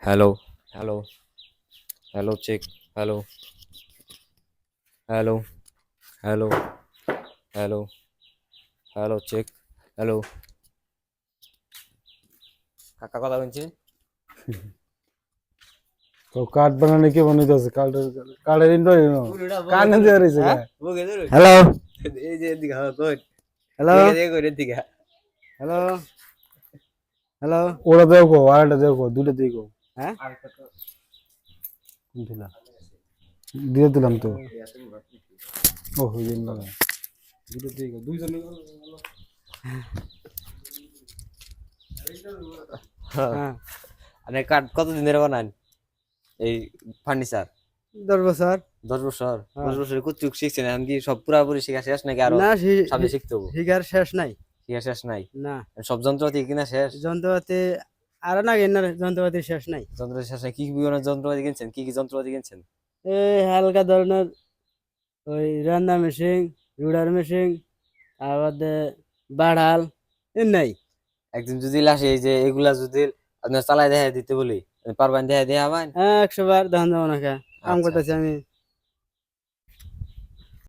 Hello, hello, hello, check, hello, hello, hello, hello, hello, check, hello. কাকা কথা বলছি। তো কার্ড বানানো কে বানাইতেছে কার্ডের ইন্টার কার্ড না দেওয়া রয়েছে হ্যালো, এই যে এদিকে হ্যাঁ কই হ্যালো দেখে দেখে কই এদিকে হ্যালো হ্যালো ওরা দেখো আরেকটা দেখো দুটো দেখো হ্যাঁ কোনটা দিয়ে দিলাম তো ও হয়ে গেল না দুটো দেখো দুইজন হ্যাঁ আপনি কাঠ কতদিন ধরে বানান এই ফার্নিচার 10 বছর 10 বছর হ্যাঁ। 10 বছরে কুচুক শিখছেন এখন কি সব পুরাপুরি শিখা শেষ নাকি আরো না সামনে শিখতে হবে শিকার শেষ নাই শিখা শেষ নাই না সব যন্ত্রপাতি কিনা শেষ যন্ত্রপাতি আর না কেনার যন্ত্রপাতি শেষ নাই যন্ত্রপাতি শেষ নাই কি কি বিভিন্ন যন্ত্রপাতি কিনছেন কি কি যন্ত্রপাতি কিনছেন এই হালকা ধরনের ওই রান্না মেশিন রুডার মেশিন আবার বাড়াল এ নাই একদিন যদি লাসে এই যে এগুলা যদি আপনার চালাই দেখা দিতে বলি পারবেন দেখা দেয়া হবেন 100 বার ধান যাবো না কাম আচ্ছা করতেছি আমি